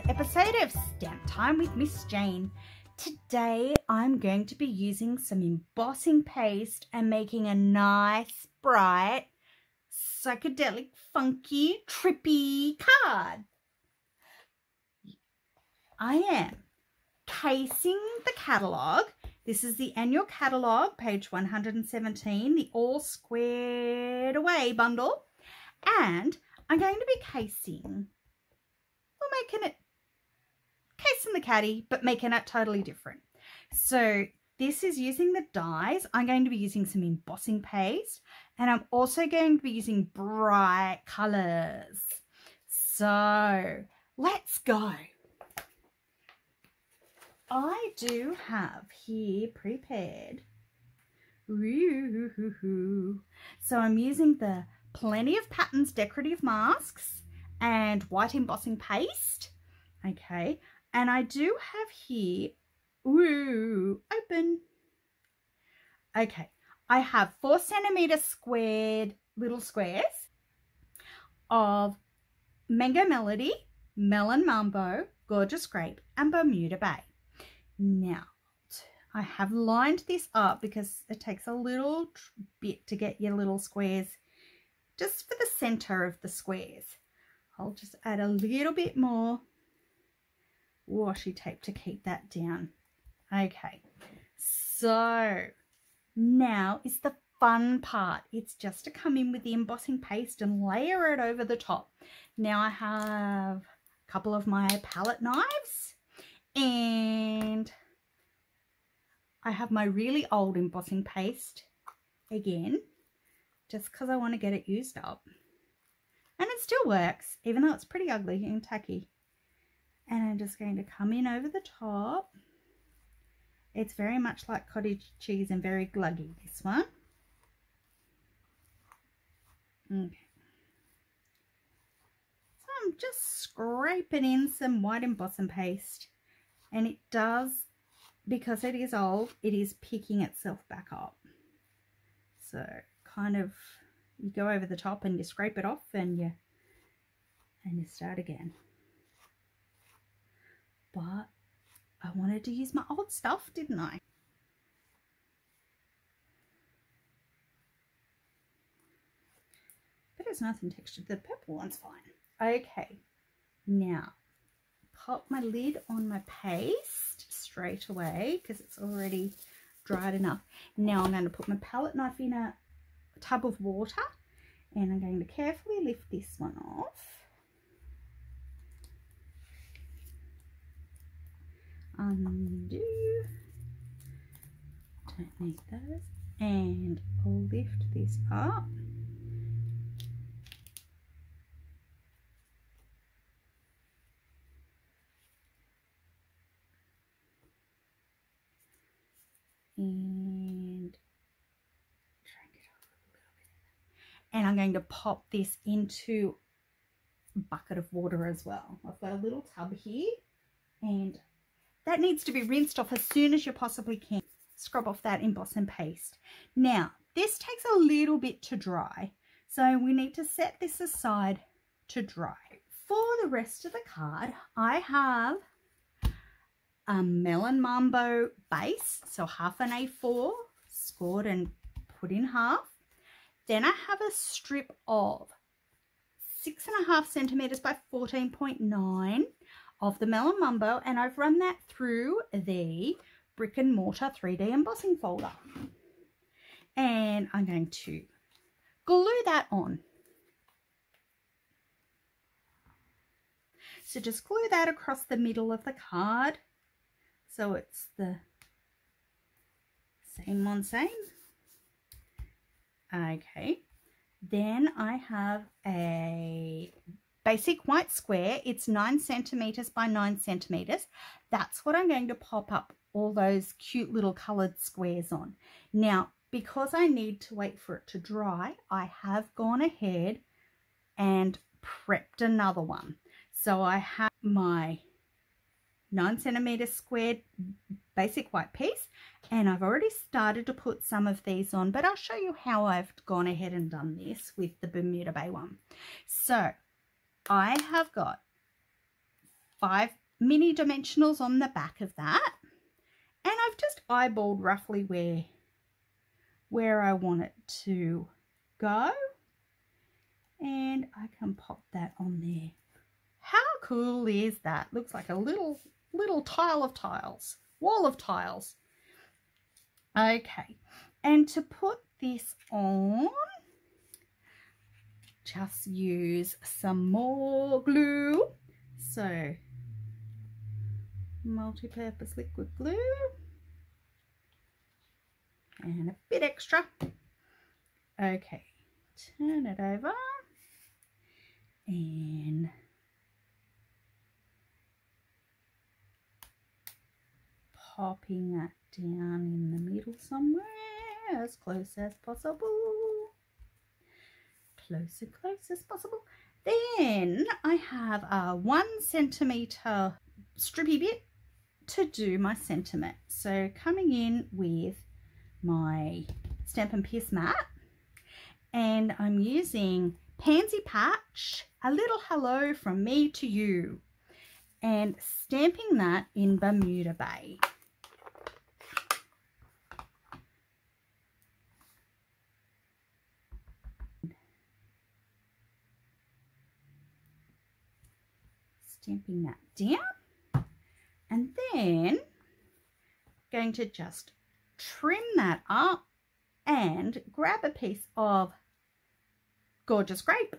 episode of Stamp Time with Miss Jane. Today I'm going to be using some embossing paste and making a nice, bright, psychedelic, funky, trippy card. I am casing the catalogue. This is the annual catalogue, page 117, the all squared away bundle. And I'm going to be casing the caddy, but making it totally different. So this is using the dies. I'm going to be using some embossing paste, and I'm also going to be using bright colors. So let's go. I do have here prepared. So I'm using the Plenty of Patterns decorative masks and white embossing paste. Okay, and I do have here, open. Okay, I have 4 centimeter squared little squares of Mango Melody, Melon, Mambo, Gorgeous Grape, and Bermuda Bay. Now, I have lined this up because it takes a little bit to get your little squares just for the center of the squares. I'll just add a little bit more washi tape to keep that down. Okay, so now is the fun part. It's just to come in with the embossing paste and layer it over the top. Now I have a couple of my palette knives, and I have my really old embossing paste again, just because I want to get it used up. And it still works, even though it's pretty ugly and tacky. And I'm just going to come in over the top. It's very much like cottage cheese and very gluggy, this one. Okay. So I'm just scraping in some white embossing paste. And it does, because it is old, it is picking itself back up. So kind of, you go over the top and you scrape it off and you start again. But I wanted to use my old stuff, didn't I? But it's nice and textured. The purple one's fine. Okay, now pop my lid on my paste straight away because it's already dried enough. Now I'm going to put my palette knife in a tub of water, and I'm going to carefully lift this one off. Undo. Don't need those. And I'll lift this up. And and I'm going to pop this into a bucket of water as well. I've got a little tub here, and that needs to be rinsed off as soon as you possibly can. Scrub off that embossing paste. Now, this takes a little bit to dry, so we need to set this aside to dry. For the rest of the card, I have a Melon Mambo base, so half an A4, scored and put in half. Then I have a strip of 6.5 centimeters by 14.9 of the Melon Mambo, and I've run that through the Brick and Mortar 3D embossing folder. And I'm going to glue that on. So just glue that across the middle of the card, so it's the same on same. Okay, then I have a basic white square. It's 9 centimeters by 9 centimeters. That's what I'm going to pop up all those cute little colored squares on. Now, because I need to wait for it to dry, I have gone ahead and prepped another one. So I have my 9 centimeter squared basic white piece, and I've already started to put some of these on, but I'll show you how I've gone ahead and done this with the Bermuda Bay one. So I have got 5 mini dimensionals on the back of that. And I've just eyeballed roughly where I want it to go. And I can pop that on there. How cool is that? Looks like a little tile of tiles, wall of tiles. Okay, and to put this on, just use some more glue. So, multi-purpose liquid glue and a bit extra. Okay, turn it over and popping that down in the middle somewhere, as close as possible. Close as possible. Then I have a 1 centimetre strippy bit to do my sentiment. So coming in with my Stampin' Pierce mat, and I'm using Pansy Patch, a little hello from me to you, and stamping that in Bermuda Bay. Stamping that down, and then going to just trim that up and grab a piece of Gorgeous Grape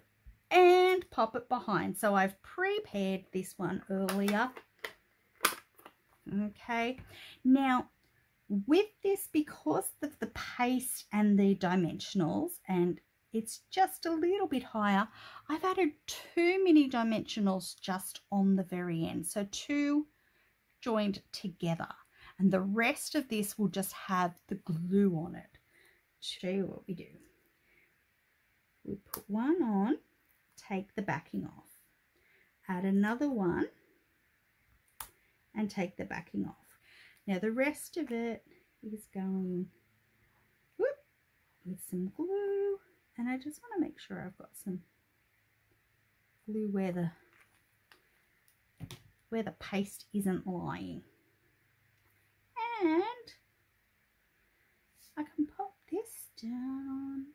and pop it behind. So I've prepared this one earlier. Okay, now with this, because of the paste and the dimensionals, and it's just a little bit higher, I've added 2 mini dimensionals just on the very end, so 2 joined together, and the rest of this will just have the glue on it. Show you what we do. We put one on, take the backing off, add another one and take the backing off. Now the rest of it is going whoop, with some glue. And I just want to make sure I've got some glue where the paste isn't lying. And I can pop this down.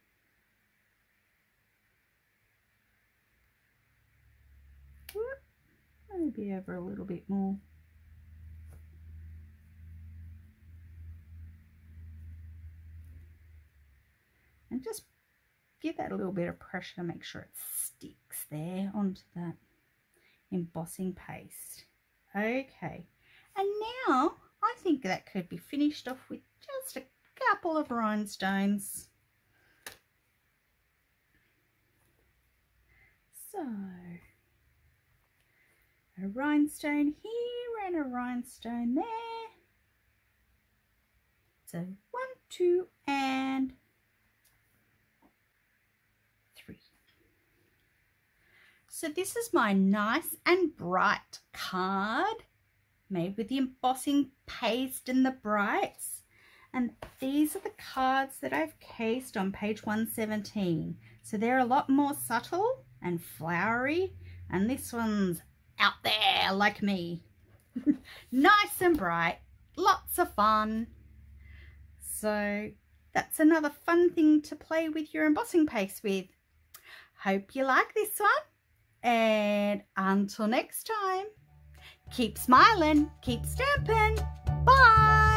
Whoop, maybe over a little bit more. And just give that a little bit of pressure to make sure it sticks there onto that embossing paste. Okay, and now I think that could be finished off with just a couple of rhinestones. So, a rhinestone here and a rhinestone there. So 1, 2, and 3. So this is my nice and bright card made with the embossing paste and the brights. And these are the cards that I've cased on page 117. So they're a lot more subtle and flowery, and this one's out there like me. Nice and bright, lots of fun. So that's another fun thing to play with your embossing paste with. Hope you like this one, and until next time, keep smiling, keep stamping. Bye.